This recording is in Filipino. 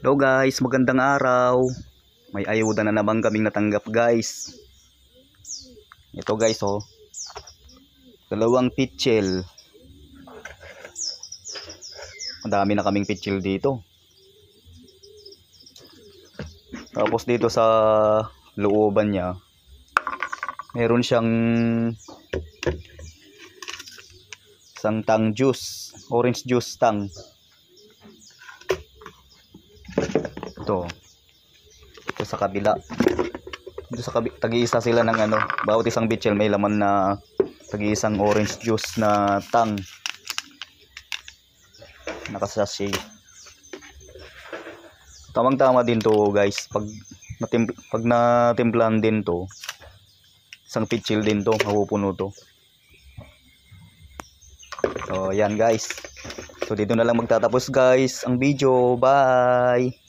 Hello guys, magandang araw. May ayuda na naman kaming natanggap guys. Ito guys oh. Dalawang pitchel. Madami na kaming pitchel dito. Tapos dito sa looban niya, meron siyang isang tang juice, orange juice tang. Ito sa kabila. Dito sa kabila, tagi-isa sila ng ano, bawat isang bitchel may laman na tagi-isang orange juice na tang. Nakasashay. Tamang-tama din to guys. Pag natimplahan din to, isang pitchel din to, mapupuno to. So yan guys. So dito na lang magtatapos guys ang video. Bye.